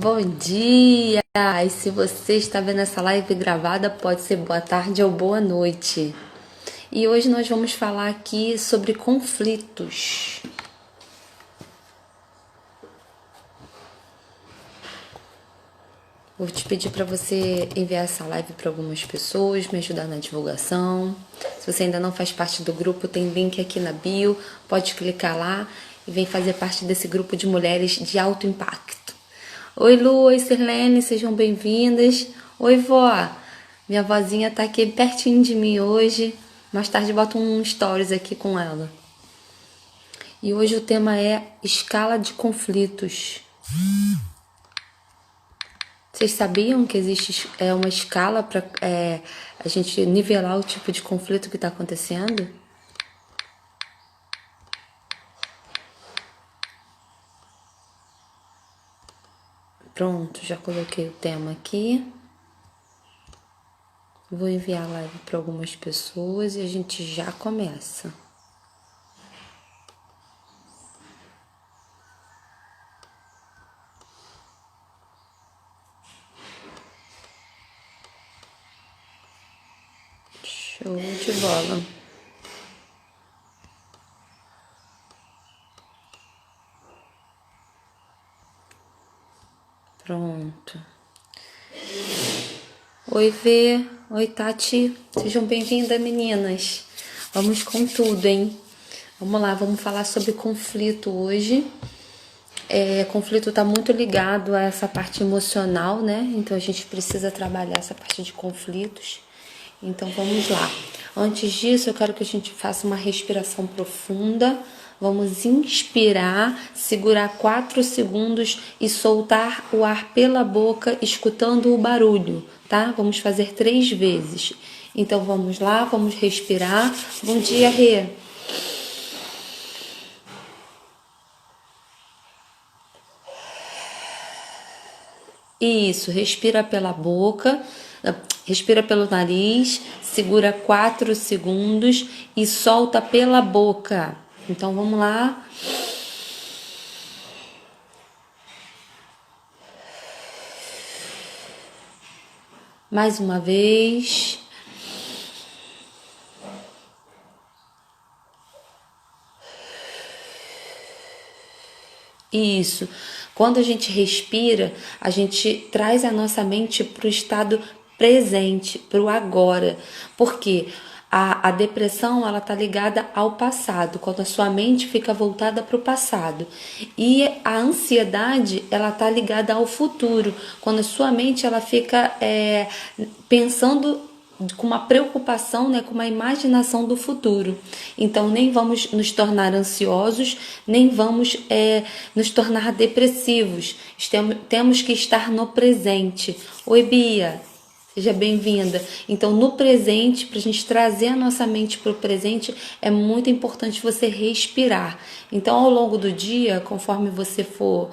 Bom dia! E se você está vendo essa live gravada, pode ser boa tarde ou boa noite. E hoje nós vamos falar aqui sobre conflitos. Vou te pedir para você enviar essa live para algumas pessoas, me ajudar na divulgação. Se você ainda não faz parte do grupo, tem link aqui na bio, pode clicar lá e vem fazer parte desse grupo de mulheres de alto impacto. Oi Lu, oi Sirlene, sejam bem-vindas. Oi vó, minha vozinha tá aqui pertinho de mim hoje. Mais tarde boto um stories aqui com ela. E hoje o tema é escala de conflitos. Vocês sabiam que existe uma escala para a gente nivelar o tipo de conflito que está acontecendo? Pronto, já coloquei o tema aqui. Vou enviar a live para algumas pessoas e a gente já começa. Show de bola. Pronto. Oi, Vê. Oi, Tati. Sejam bem-vindas, meninas. Vamos com tudo, hein? Vamos lá, vamos falar sobre conflito hoje. Conflito está muito ligado a essa parte emocional, né? Então a gente precisa trabalhar essa parte de conflitos. Então vamos lá. Antes disso, eu quero que a gente faça uma respiração profunda. Vamos inspirar, segurar 4 segundos e soltar o ar pela boca, escutando o barulho, tá? Vamos fazer 3 vezes. Então vamos lá, vamos respirar. Bom dia, Rê. Isso, respira pela boca, respira pelo nariz, segura 4 segundos e solta pela boca. Então vamos lá. Mais uma vez. Isso. Quando a gente respira, a gente traz a nossa mente para o estado presente, para o agora. Porque a depressão ela está ligada ao passado, quando a sua mente fica voltada para o passado. E a ansiedade ela está ligada ao futuro, quando a sua mente ela fica pensando com uma preocupação, né, com uma imaginação do futuro. Então nem vamos nos tornar ansiosos, nem vamos nos tornar depressivos. Temos que estar no presente. Oi, Bia. Seja bem-vinda. Então, no presente, para a gente trazer a nossa mente para o presente, é muito importante você respirar. Então, ao longo do dia, conforme você for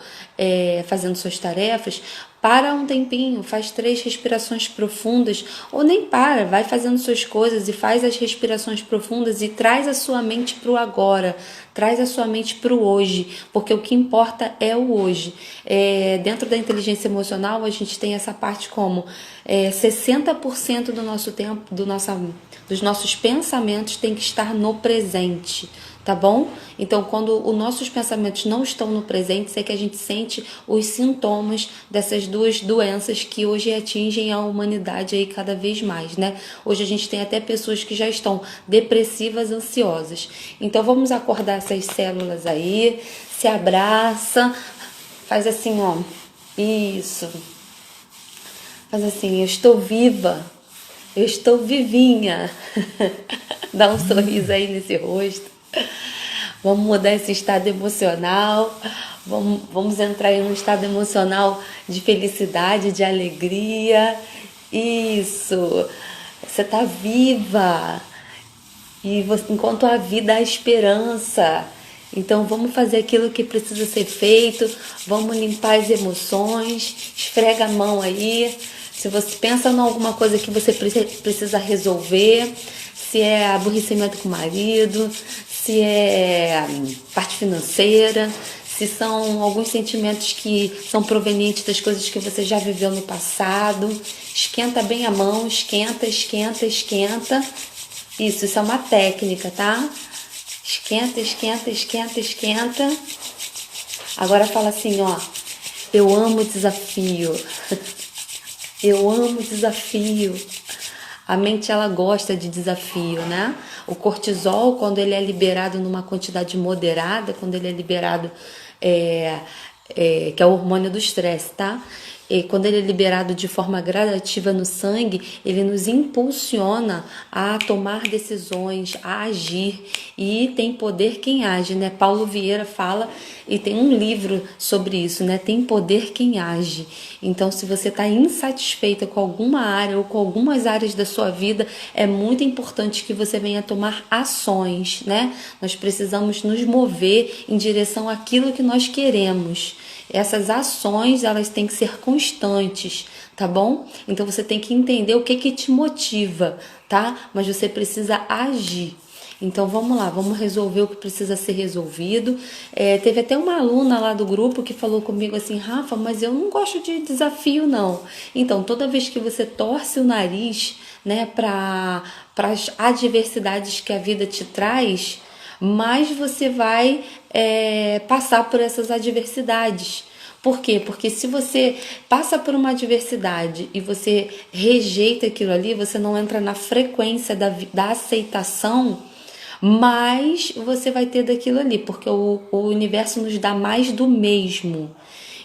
fazendo suas tarefas, para um tempinho, faz 3 respirações profundas, ou nem para, vai fazendo suas coisas e faz as respirações profundas e traz a sua mente para o agora, traz a sua mente para o hoje, porque o que importa é o hoje. Dentro da inteligência emocional, a gente tem essa parte como 60% do nosso tempo, dos nossos pensamentos tem que estar no presente. Tá bom? Então, quando os nossos pensamentos não estão no presente, é que a gente sente os sintomas dessas 2 doenças que hoje atingem a humanidade aí cada vez mais, né? Hoje a gente tem até pessoas que já estão depressivas, ansiosas. Então, vamos acordar essas células aí, se abraça, faz assim, ó, isso. Faz assim, eu estou viva, eu estou vivinha. Dá um sorriso aí nesse rosto. Vamos mudar esse estado emocional, vamos entrar em um estado emocional de felicidade, de alegria. Isso, você está viva e enquanto há vida há esperança. Então vamos fazer aquilo que precisa ser feito, vamos limpar as emoções, esfrega a mão aí. Se você pensa em alguma coisa que você precisa resolver, se é aborrecimento com o marido, se é parte financeira, se são alguns sentimentos que são provenientes das coisas que você já viveu no passado. Esquenta bem a mão, esquenta, esquenta, esquenta. Isso é uma técnica, tá? Esquenta, esquenta, esquenta, esquenta. Agora fala assim, ó. Eu amo desafio. Eu amo desafio. A mente, ela gosta de desafio, né? O cortisol, quando ele é liberado numa quantidade moderada, quando ele é liberado, que é o hormônio do estresse, tá? E quando ele é liberado de forma gradativa no sangue, ele nos impulsiona a tomar decisões, a agir. E tem poder quem age, né? Paulo Vieira fala, e tem um livro sobre isso, né? Tem poder quem age. Então, se você está insatisfeita com alguma área ou com algumas áreas da sua vida, é muito importante que você venha tomar ações, né? Nós precisamos nos mover em direção àquilo que nós queremos. Essas ações, elas têm que ser constantes, tá bom? Então você tem que entender o que te motiva, tá? Mas você precisa agir. Então vamos lá, vamos resolver o que precisa ser resolvido. Teve até uma aluna lá do grupo que falou comigo assim, Rafa, mas eu não gosto de desafio não. Então toda vez que você torce o nariz, né, para as adversidades que a vida te traz, mais você vai passar por essas adversidades. Por quê? Porque se você passa por uma adversidade e você rejeita aquilo ali, você não entra na frequência da aceitação, mais você vai ter daquilo ali, porque o universo nos dá mais do mesmo.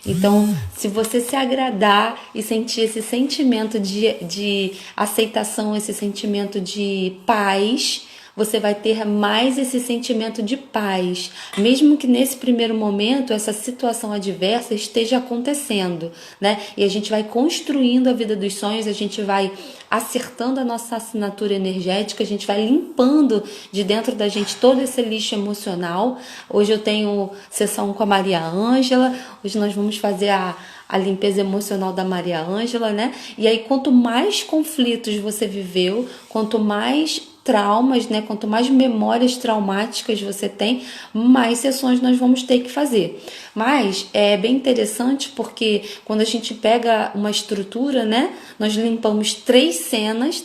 Então, se você se agradar e sentir esse sentimento de aceitação, esse sentimento de paz, você vai ter mais esse sentimento de paz, mesmo que nesse primeiro momento essa situação adversa esteja acontecendo, né? E a gente vai construindo a vida dos sonhos, a gente vai acertando a nossa assinatura energética, a gente vai limpando de dentro da gente todo esse lixo emocional. Hoje eu tenho sessão com a Maria Ângela, hoje nós vamos fazer a limpeza emocional da Maria Ângela, né? E aí, quanto mais conflitos você viveu, quanto mais traumas, né? Quanto mais memórias traumáticas você tem, mais sessões nós vamos ter que fazer. Mas é bem interessante porque quando a gente pega uma estrutura, né? Nós limpamos três cenas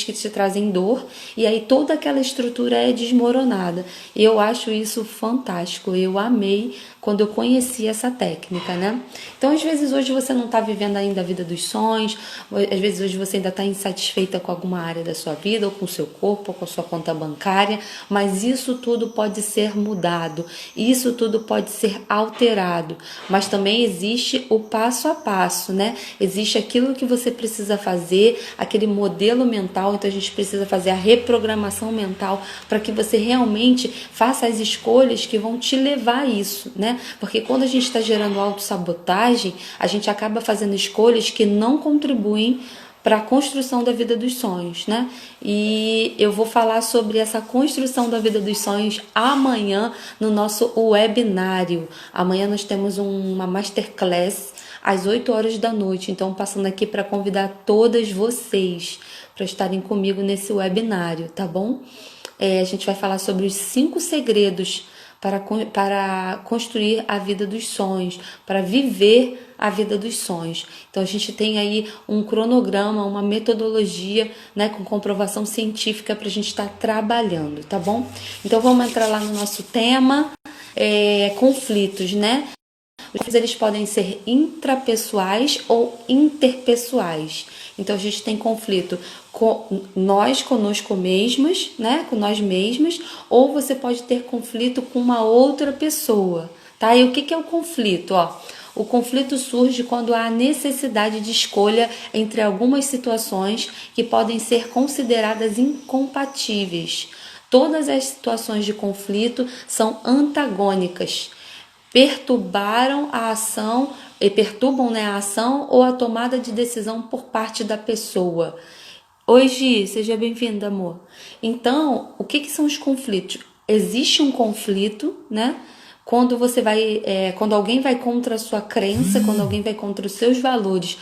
que te trazem dor, e aí toda aquela estrutura é desmoronada. E eu acho isso fantástico, eu amei quando eu conheci essa técnica, né? Então, às vezes, hoje você não está vivendo ainda a vida dos sonhos, às vezes hoje você ainda está insatisfeita com alguma área da sua vida, ou com o seu corpo, ou com a sua conta bancária, mas isso tudo pode ser mudado, isso tudo pode ser alterado, mas também existe o passo a passo, né? Existe aquilo que você precisa fazer, aquele modelo mental, então a gente precisa fazer a reprogramação mental para que você realmente faça as escolhas que vão te levar a isso, né? Porque quando a gente está gerando autossabotagem, a gente acaba fazendo escolhas que não contribuem para a construção da vida dos sonhos, né? E eu vou falar sobre essa construção da vida dos sonhos amanhã no nosso webinário. Amanhã nós temos uma masterclass às 8 horas da noite, então passando aqui para convidar todas vocês para estarem comigo nesse webinário, tá bom? A gente vai falar sobre os 5 segredos para construir a vida dos sonhos, para viver a vida dos sonhos. Então a gente tem aí um cronograma, uma metodologia, né, com comprovação científica para a gente estar trabalhando, tá bom? Então vamos entrar lá no nosso tema, conflitos, né? Os conflitos, eles podem ser intrapessoais ou interpessoais. Então a gente tem conflito conosco mesmas, né? Com nós mesmas, ou você pode ter conflito com uma outra pessoa, tá? E o que é o conflito? O conflito surge quando há necessidade de escolha entre algumas situações que podem ser consideradas incompatíveis. Todas as situações de conflito são antagônicas. Perturbam, né, a ação ou a tomada de decisão por parte da pessoa. Oi, Gi, seja bem-vinda, amor. Então, o que são os conflitos? Existe um conflito, né? quando alguém vai contra a sua crença, quando alguém vai contra os seus valores,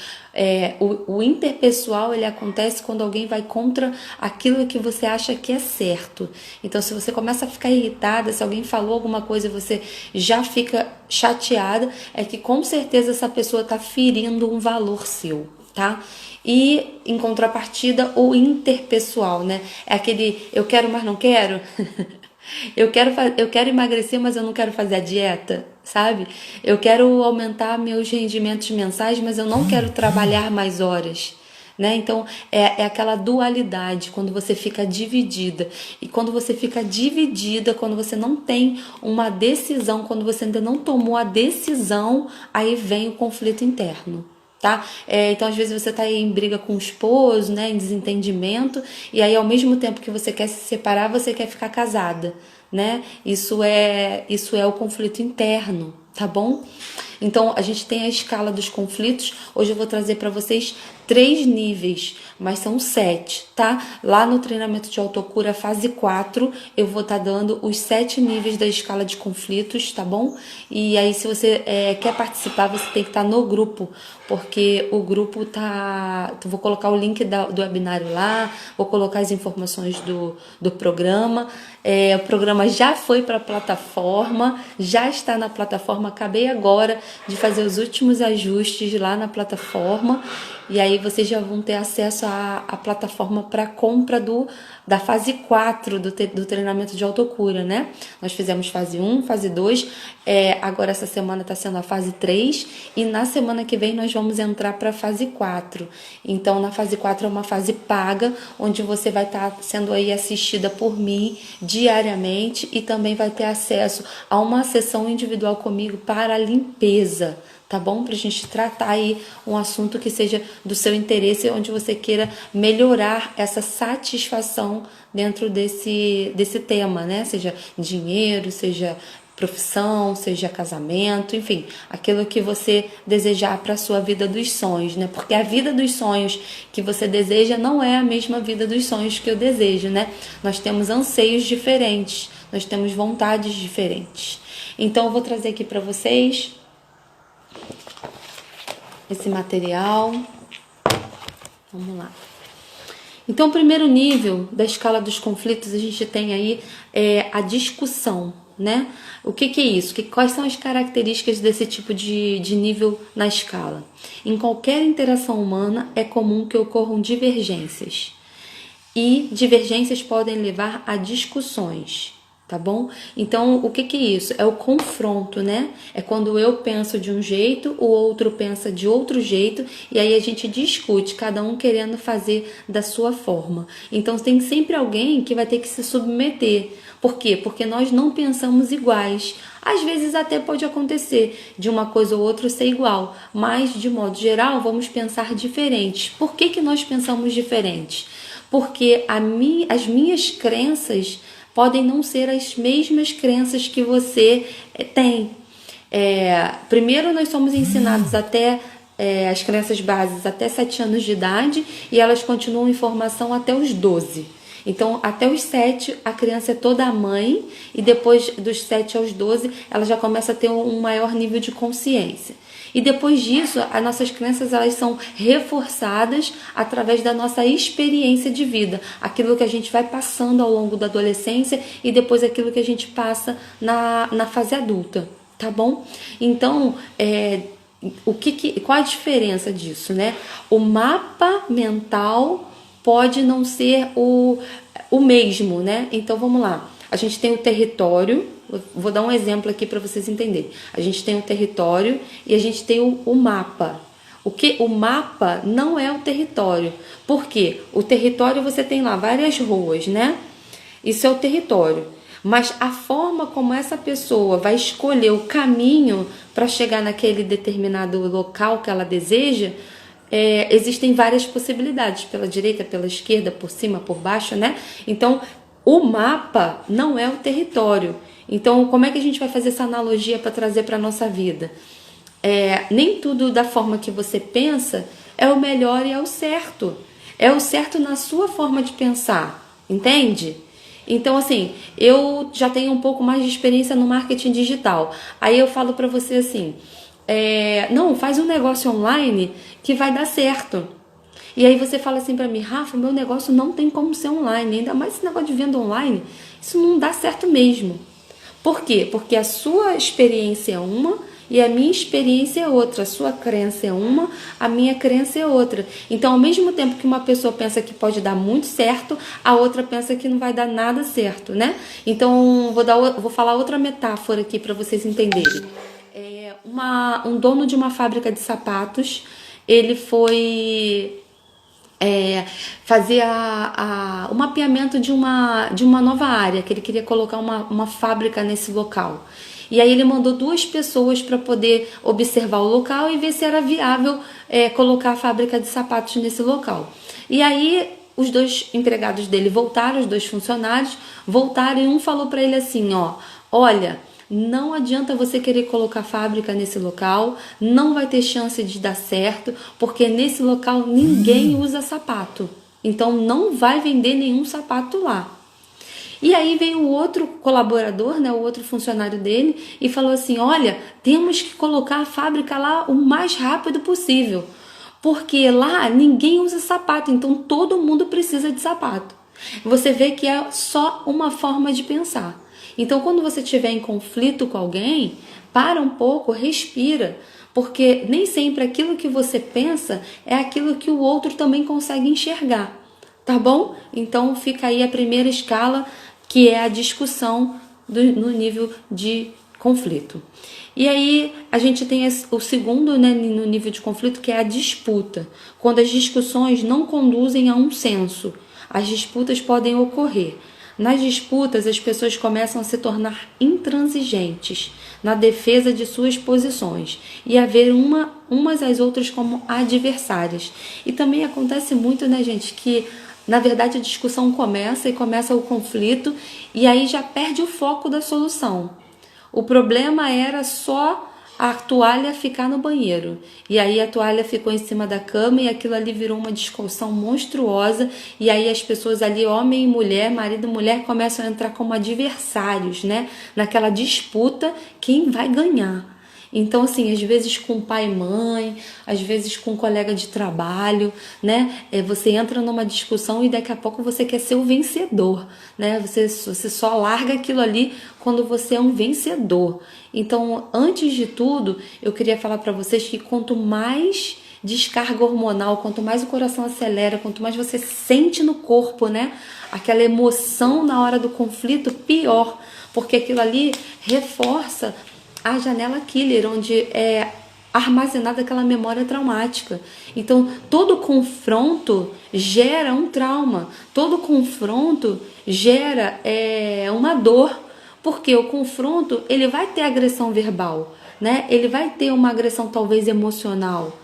o interpessoal ele acontece quando alguém vai contra aquilo que você acha que é certo. Então, se você começa a ficar irritada, se alguém falou alguma coisa e você já fica chateada, é que com certeza essa pessoa está ferindo um valor seu, tá? E em contrapartida, o interpessoal, né? É aquele eu quero, mas não quero. Eu quero emagrecer, mas eu não quero fazer a dieta, sabe? Eu quero aumentar meus rendimentos mensais, mas eu não quero trabalhar mais horas. Né? Então, é aquela dualidade, quando você fica dividida. E quando você fica dividida, quando você não tem uma decisão, quando você ainda não tomou a decisão, aí vem o conflito interno. Tá? Então, às vezes, você está aí em briga com o esposo, né, em desentendimento, e aí, ao mesmo tempo que você quer se separar, você quer ficar casada, né? Isso é o conflito interno, tá bom? Então, a gente tem a escala dos conflitos. Hoje eu vou trazer para vocês 3 níveis, mas são 7, tá? Lá no treinamento de autocura fase 4, eu vou estar dando os 7 níveis da escala de conflitos, tá bom? E aí, se você quer participar, você tem que estar no grupo, porque o grupo tá... Vou colocar o link do webinário lá, vou colocar as informações do programa. O programa já foi para a plataforma, já está na plataforma. Acabei agora de fazer os últimos ajustes lá na plataforma. E aí vocês já vão ter acesso à plataforma para compra da fase 4 do treinamento de autocura, né? Nós fizemos fase 1, fase 2, agora essa semana está sendo a fase 3 e na semana que vem nós vamos entrar para a fase 4. Então, na fase 4 é uma fase paga, onde você vai estar sendo aí assistida por mim diariamente e também vai ter acesso a uma sessão individual comigo para a limpeza. Tá bom? Pra gente tratar aí um assunto que seja do seu interesse, onde você queira melhorar essa satisfação dentro desse tema, né? Seja dinheiro, seja profissão, seja casamento, enfim, aquilo que você desejar para a sua vida dos sonhos, né? Porque a vida dos sonhos que você deseja não é a mesma vida dos sonhos que eu desejo, né? Nós temos anseios diferentes, nós temos vontades diferentes. Então, eu vou trazer aqui para vocês esse material. Vamos lá. Então, o primeiro nível da escala dos conflitos, a gente tem aí a discussão, né? O que é isso? Quais são as características desse tipo de nível na escala? Em qualquer interação humana, é comum que ocorram divergências. E divergências podem levar a discussões. Tá bom? Então, o que é isso? É o confronto, né? É quando eu penso de um jeito, o outro pensa de outro jeito, e aí a gente discute, cada um querendo fazer da sua forma. Então, tem sempre alguém que vai ter que se submeter. Por quê? Porque nós não pensamos iguais. Às vezes até pode acontecer de uma coisa ou outra ser igual, mas, de modo geral, vamos pensar diferentes. Por que nós pensamos diferentes? Porque as minhas crenças podem não ser as mesmas crenças que você tem. Primeiro, nós somos ensinados até as crenças básicas até 7 anos de idade e elas continuam em formação até os 12. Então, até os 7, a criança é toda a mãe e depois dos 7 aos 12, ela já começa a ter um maior nível de consciência. E depois disso, as nossas crenças elas são reforçadas através da nossa experiência de vida. Aquilo que a gente vai passando ao longo da adolescência e depois aquilo que a gente passa na fase adulta, tá bom? Então, qual a diferença disso, né? O mapa mental pode não ser o mesmo, né? Então, vamos lá. A gente tem o território, vou dar um exemplo aqui para vocês entenderem. A gente tem o território e a gente tem o mapa. O mapa não é o território. Por quê? O território você tem lá várias ruas, né? Isso é o território. Mas a forma como essa pessoa vai escolher o caminho para chegar naquele determinado local que ela deseja, existem várias possibilidades, pela direita, pela esquerda, por cima, por baixo, né? Então, o mapa não é o território. Então, como é que a gente vai fazer essa analogia para trazer para a nossa vida? Nem tudo da forma que você pensa é o melhor e é o certo. É o certo na sua forma de pensar, entende? Então, assim, eu já tenho um pouco mais de experiência no marketing digital. Aí eu falo pra você assim, não, faz um negócio online que vai dar certo. E aí você fala assim pra mim, Rafa, meu negócio não tem como ser online, ainda mais esse negócio de venda online, isso não dá certo mesmo. Por quê? Porque a sua experiência é uma e a minha experiência é outra. A sua crença é uma, a minha crença é outra. Então, ao mesmo tempo que uma pessoa pensa que pode dar muito certo, a outra pensa que não vai dar nada certo, né? Então, vou falar outra metáfora aqui para vocês entenderem. Um dono de uma fábrica de sapatos, ele foi fazer o mapeamento de uma nova área, que ele queria colocar uma fábrica nesse local. E aí ele mandou 2 pessoas para poder observar o local e ver se era viável colocar a fábrica de sapatos nesse local. E aí os 2 empregados dele voltaram, os 2 funcionários voltaram, e um falou para ele assim, olha, não adianta você querer colocar fábrica nesse local, não vai ter chance de dar certo, porque nesse local ninguém usa sapato. Então não vai vender nenhum sapato lá. E aí veio o outro colaborador, né, o outro funcionário dele, e falou assim, olha, temos que colocar a fábrica lá o mais rápido possível, porque lá ninguém usa sapato, então todo mundo precisa de sapato. Você vê que é só uma forma de pensar. Então, quando você estiver em conflito com alguém, para um pouco, respira, porque nem sempre aquilo que você pensa é aquilo que o outro também consegue enxergar, tá bom? Então, fica aí a primeira escala, que é a discussão no nível de conflito. E aí a gente tem o segundo, né, no nível de conflito, que é a disputa. Quando as discussões não conduzem a um senso, as disputas podem ocorrer. Nas disputas, as pessoas começam a se tornar intransigentes na defesa de suas posições e a ver umas às outras como adversárias. E também acontece muito, né, gente, que na verdade a discussão começa o conflito e aí já perde o foco da solução. O problema era só a toalha ficar no banheiro. E aí a toalha ficou em cima da cama e aquilo ali virou uma discussão monstruosa. E aí as pessoas ali, homem e mulher, marido e mulher, começam a entrar como adversários, né? Naquela disputa, quem vai ganhar. Então, assim, às vezes com pai e mãe, às vezes com um colega de trabalho, né? Você entra numa discussão e daqui a pouco você quer ser o vencedor, né? Você só larga aquilo ali quando você é um vencedor. Então, antes de tudo, eu queria falar para vocês que quanto mais descarga hormonal, quanto mais o coração acelera, quanto mais você sente no corpo, né? Aquela emoção na hora do conflito, pior, porque aquilo ali reforça a janela killer, onde é armazenada aquela memória traumática. Então, todo confronto gera um trauma, todo confronto gera uma dor, porque o confronto ele vai ter agressão verbal, né? Ele vai ter uma agressão talvez emocional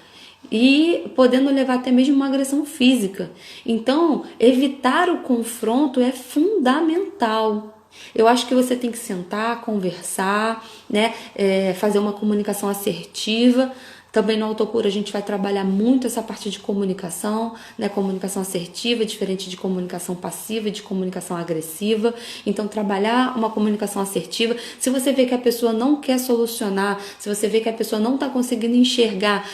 e podendo levar até mesmo uma agressão física. Então, evitar o confronto é fundamental. Eu acho que você tem que sentar, conversar, né? Fazer uma comunicação assertiva. Também no Autocura a gente vai trabalhar muito essa parte de comunicação, né? Comunicação assertiva, diferente de comunicação passiva e de comunicação agressiva. Então, trabalhar uma comunicação assertiva. Se você vê que a pessoa não quer solucionar, se você vê que a pessoa não está conseguindo enxergar,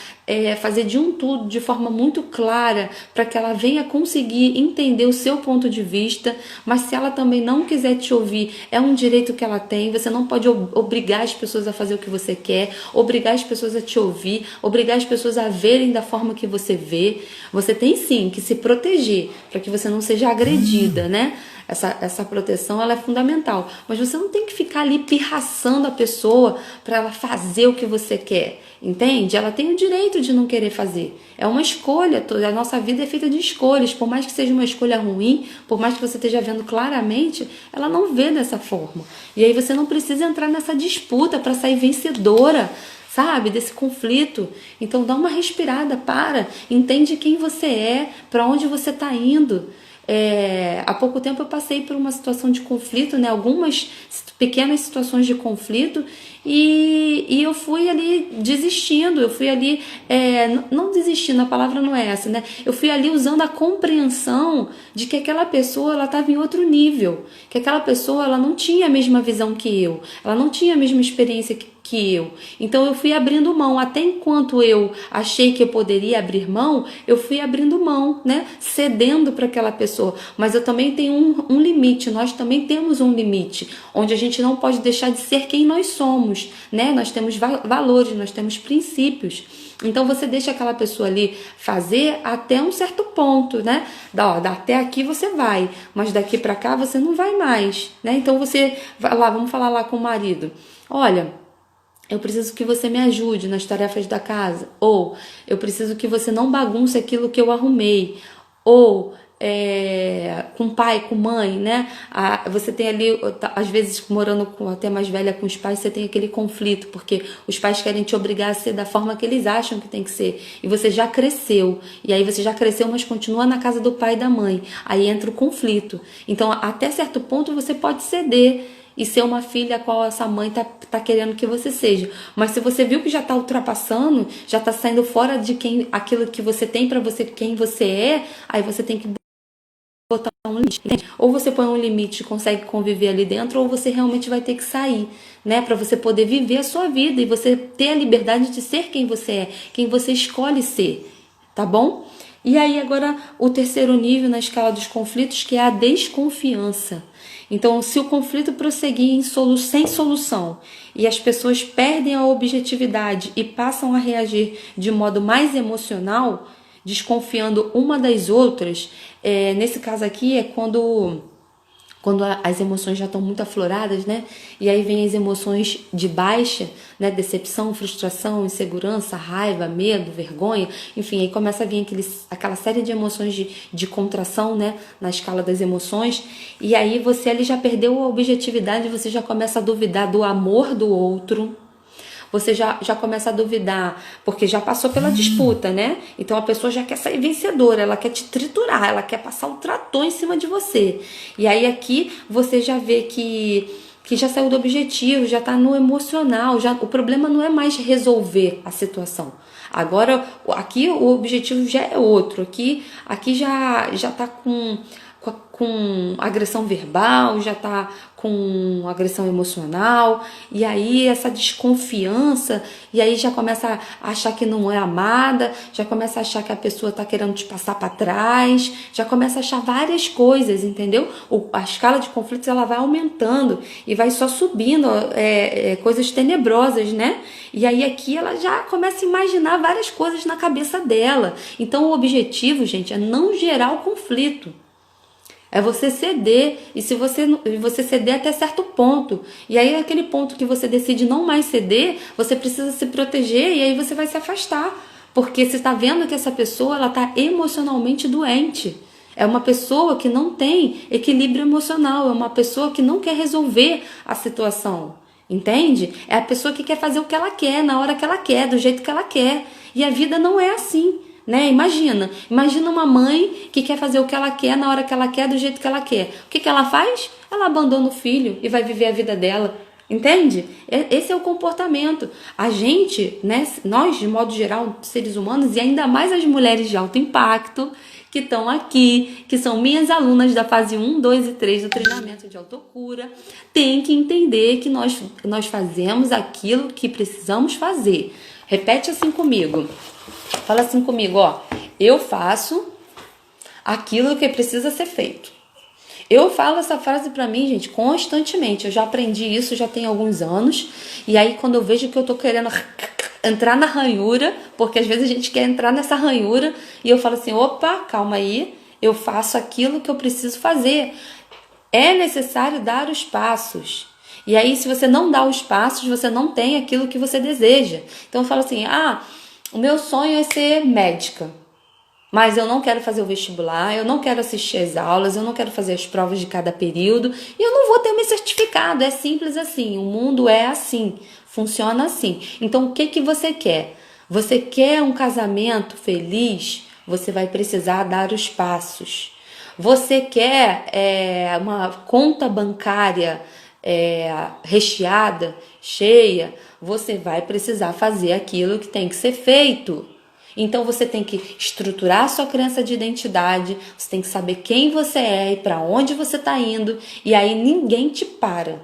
fazer de um tudo de forma muito clara para que ela venha conseguir entender o seu ponto de vista, mas se ela também não quiser te ouvir, é um direito que ela tem, você não pode obrigar as pessoas a fazer o que você quer, obrigar as pessoas a te ouvir, obrigar as pessoas a verem da forma que você vê. Você tem sim que se proteger para que você não seja agredida, né? Essa proteção ela é fundamental, mas você não tem que ficar ali pirraçando a pessoa para ela fazer o que você quer, entende? Ela tem o direito de não querer fazer, é uma escolha, a nossa vida é feita de escolhas, por mais que seja uma escolha ruim, por mais que você esteja vendo claramente, ela não vê dessa forma, e aí você não precisa entrar nessa disputa para sair vencedora, sabe, desse conflito. Então dá uma respirada, entende quem você é, para onde você está indo. há pouco tempo eu passei por uma situação de conflito, né? Algumas pequenas situações de conflito e eu fui ali desistindo, eu fui ali, não desistindo, a palavra não é essa, né? Eu fui ali usando a compreensão de que aquela pessoa, ela estava em outro nível, que aquela pessoa, ela não tinha a mesma visão que eu, ela não tinha a mesma experiência que eu. Então eu fui abrindo mão, até enquanto eu achei que eu poderia abrir mão, eu fui abrindo mão, né? Cedendo para aquela pessoa. Mas eu também tenho um limite, nós também temos um limite, onde a gente não pode deixar de ser quem nós somos, né? Nós temos valores, nós temos princípios. Então você deixa aquela pessoa ali fazer até um certo ponto, né? Até aqui você vai, mas daqui para cá você não vai mais, né? Então você vai lá, vamos falar lá com o marido. Olha, eu preciso que você me ajude nas tarefas da casa. Ou eu preciso que você não bagunce aquilo que eu arrumei. Ou com pai, com mãe, né? Você tem ali, às vezes morando até mais velha com os pais, você tem aquele conflito, porque os pais querem te obrigar a ser da forma que eles acham que tem que ser. E você já cresceu. E aí você já cresceu, mas continua na casa do pai e da mãe. Aí entra o conflito. Então, até certo ponto, você pode ceder e ser uma filha a qual essa mãe tá querendo que você seja. Mas se você viu que já tá ultrapassando, já tá saindo fora de aquilo que você tem para você, quem você é, aí você tem que botar um limite. Ou você põe um limite e consegue conviver ali dentro, ou você realmente vai ter que sair, né? Para você poder viver a sua vida e você ter a liberdade de ser quem você é, quem você escolhe ser, tá bom? E aí agora o terceiro nível na escala dos conflitos, que é a desconfiança. Então, se o conflito prosseguir sem solução e as pessoas perdem a objetividade e passam a reagir de modo mais emocional, desconfiando uma das outras, nesse caso aqui é quando as emoções já estão muito afloradas, né? E aí vem as emoções de baixa, né? Decepção, frustração, insegurança, raiva, medo, vergonha, enfim, aí começa a vir aquela série de emoções de contração, né? Na escala das emoções, e aí você ali já perdeu a objetividade, você já começa a duvidar do amor do outro. Você já começa a duvidar, porque já passou pela disputa, né? Então a pessoa já quer sair vencedora, ela quer te triturar, ela quer passar o trator em cima de você. E aí aqui você já vê que já saiu do objetivo, já tá no emocional, o problema não é mais resolver a situação. Agora, aqui o objetivo já é outro, aqui já tá com agressão verbal, já tá com agressão emocional, e aí essa desconfiança, e aí já começa a achar que não é amada, já começa a achar que a pessoa tá querendo te passar para trás, já começa a achar várias coisas, entendeu? A escala de conflitos ela vai aumentando e vai só subindo coisas tenebrosas, né? E aí aqui ela já começa a imaginar várias coisas na cabeça dela. Então o objetivo, gente, é não gerar o conflito. É você ceder, e se você ceder até certo ponto. E aí aquele ponto que você decide não mais ceder, você precisa se proteger e aí você vai se afastar. Porque você está vendo que essa pessoa ela está emocionalmente doente. É uma pessoa que não tem equilíbrio emocional, é uma pessoa que não quer resolver a situação. Entende? É a pessoa que quer fazer o que ela quer, na hora que ela quer, do jeito que ela quer. E a vida não é assim. Né? Imagina uma mãe que quer fazer o que ela quer, na hora que ela quer, do jeito que ela quer. O que ela faz? Ela abandona o filho e vai viver a vida dela. Entende? Esse é o comportamento. A gente, né, nós de modo geral, seres humanos, e ainda mais as mulheres de alto impacto que estão aqui, que são minhas alunas da fase 1, 2 e 3 do treinamento de autocura, tem que entender que nós fazemos aquilo que precisamos fazer. Repete assim comigo. Fala assim comigo, ó. Eu faço aquilo que precisa ser feito. Eu falo essa frase pra mim, gente, constantemente. Eu já aprendi isso, já tem alguns anos. E aí, quando eu vejo que eu tô querendo entrar na ranhura, porque às vezes a gente quer entrar nessa ranhura, e eu falo assim, opa, calma aí, eu faço aquilo que eu preciso fazer. É necessário dar os passos. E aí, se você não dá os passos, você não tem aquilo que você deseja. Então eu falo assim, o meu sonho é ser médica, mas eu não quero fazer o vestibular, eu não quero assistir às aulas, eu não quero fazer as provas de cada período e eu não vou ter meu certificado. É simples assim, o mundo é assim, funciona assim. Então o que você quer? Você quer um casamento feliz? Você vai precisar dar os passos. Você quer uma conta bancária recheada, cheia, você vai precisar fazer aquilo que tem que ser feito. Então você tem que estruturar a sua crença de identidade, você tem que saber quem você é e para onde você está indo, e aí ninguém te para.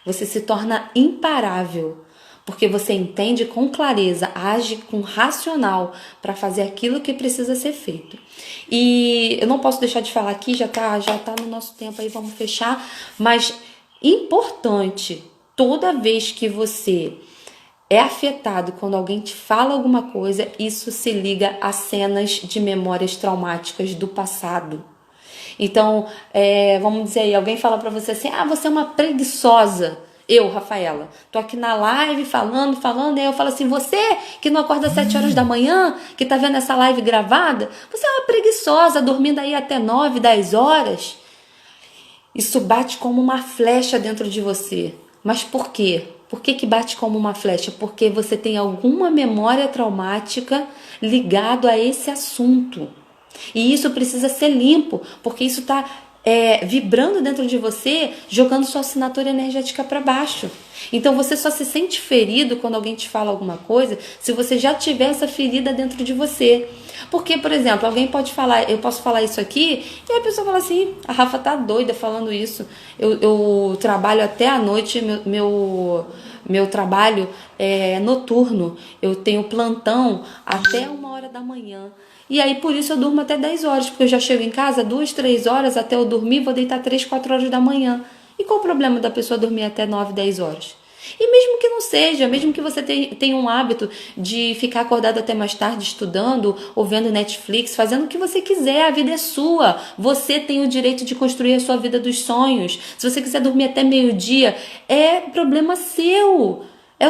Você se torna imparável, porque você entende com clareza, age com racional para fazer aquilo que precisa ser feito. E eu não posso deixar de falar aqui, já tá no nosso tempo aí, vamos fechar, mas importante, toda vez que você é afetado quando alguém te fala alguma coisa, isso se liga a cenas de memórias traumáticas do passado. Então, vamos dizer aí, alguém fala pra você assim, você é uma preguiçosa. Eu, Rafaela, tô aqui na live falando, e aí eu falo assim, você que não acorda às 7 horas da manhã, que tá vendo essa live gravada, você é uma preguiçosa, dormindo aí até 9, 10 horas. Isso bate como uma flecha dentro de você. Mas por quê? Por que bate como uma flecha? Porque você tem alguma memória traumática ligado a esse assunto. E isso precisa ser limpo, porque isso está vibrando dentro de você, jogando sua assinatura energética para baixo. Então você só se sente ferido quando alguém te fala alguma coisa se você já tiver essa ferida dentro de você. Porque, por exemplo, alguém pode falar, eu posso falar isso aqui, e a pessoa fala assim, a Rafa tá doida falando isso. Eu trabalho até a noite, meu trabalho é noturno. Eu tenho plantão até 1 hora da manhã. E aí, por isso, eu durmo até 10 horas, porque eu já chego em casa 2, 3 horas, até eu dormir, vou deitar 3, 4 horas da manhã. E qual o problema da pessoa dormir até 9, 10 horas? E mesmo que não seja, mesmo que você tenha um hábito de ficar acordado até mais tarde estudando, ou vendo Netflix, fazendo o que você quiser, a vida é sua. Você tem o direito de construir a sua vida dos sonhos. Se você quiser dormir até meio-dia, é problema seu. É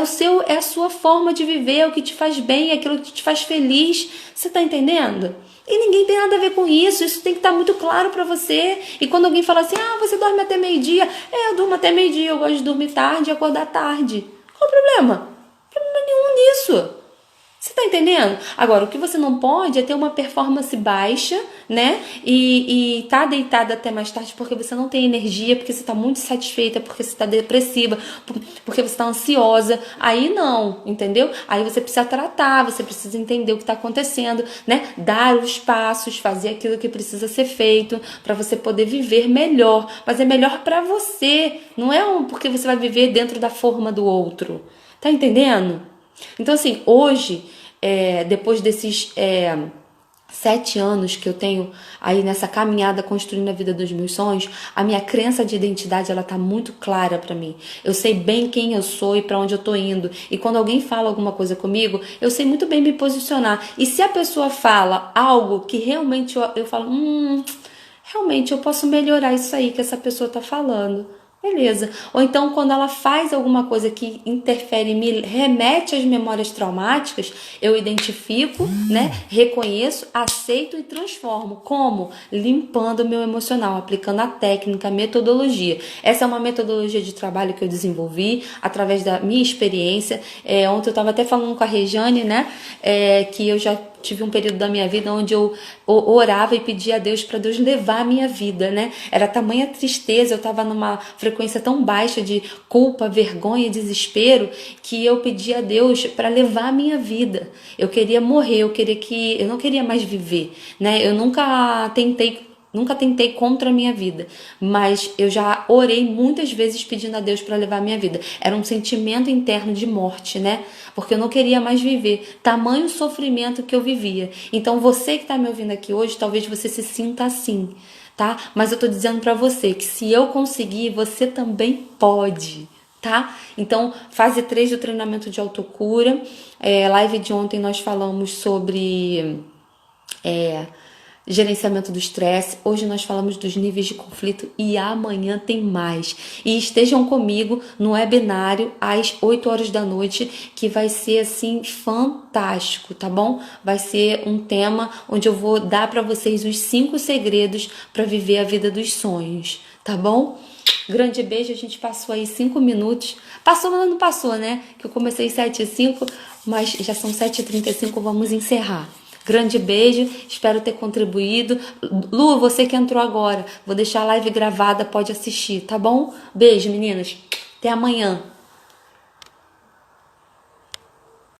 a sua forma de viver, é o que te faz bem, é aquilo que te faz feliz. Você tá entendendo? E ninguém tem nada a ver com isso. Isso tem que estar muito claro pra você. E quando alguém fala assim, você dorme até meio-dia. Eu durmo até meio-dia, eu gosto de dormir tarde e acordar tarde. Qual o problema? Não tem problema nenhum nisso. Você tá entendendo? Agora, o que você não pode é ter uma performance baixa, né? E tá deitada até mais tarde porque você não tem energia, porque você tá muito insatisfeita, porque você tá depressiva, porque você tá ansiosa. Aí não, entendeu? Aí você precisa tratar, você precisa entender o que tá acontecendo, né? Dar os passos, fazer aquilo que precisa ser feito para você poder viver melhor. Mas é melhor para você, não é porque você vai viver dentro da forma do outro. Tá entendendo? Então, assim, hoje, depois desses 7 anos que eu tenho aí nessa caminhada construindo a vida dos meus sonhos, a minha crença de identidade, ela tá muito clara pra mim. Eu sei bem quem eu sou e pra onde eu tô indo. E quando alguém fala alguma coisa comigo, eu sei muito bem me posicionar. E se a pessoa fala algo que realmente eu falo, realmente eu posso melhorar isso aí que essa pessoa tá falando. Beleza. Ou então, quando ela faz alguma coisa que interfere e me remete às memórias traumáticas, eu identifico, né? Reconheço, aceito e transformo. Como? Limpando o meu emocional, aplicando a técnica, a metodologia. Essa é uma metodologia de trabalho que eu desenvolvi através da minha experiência. Ontem eu estava até falando com a Rejane, né? Que eu já tive um período da minha vida onde eu orava e pedia a Deus para Deus levar a minha vida, né? Era tamanha tristeza, eu estava numa frequência tão baixa de culpa, vergonha e desespero que eu pedia a Deus para levar a minha vida. Eu queria morrer, eu não queria mais viver, né? Eu nunca tentei contra a minha vida, mas eu já orei muitas vezes pedindo a Deus para levar a minha vida. Era um sentimento interno de morte, né? Porque eu não queria mais viver. Tamanho sofrimento que eu vivia. Então você que está me ouvindo aqui hoje, talvez você se sinta assim, tá? Mas eu tô dizendo para você que se eu conseguir, você também pode. Tá? Então, fase 3 do treinamento de autocura. Live de ontem nós falamos sobre gerenciamento do estresse. Hoje nós falamos dos níveis de conflito e amanhã tem mais. E estejam comigo no webinário às 8 horas da noite, que vai ser assim fantástico, tá bom? Vai ser um tema onde eu vou dar para vocês os 5 segredos para viver a vida dos sonhos, tá bom? Grande beijo, a gente passou aí 5 minutos. Passou, mas não passou, né? Que eu comecei 7h05, mas já são 7h35, vamos encerrar. Grande beijo, espero ter contribuído. Lu, você que entrou agora, vou deixar a live gravada, pode assistir, tá bom? Beijo, meninas. Até amanhã.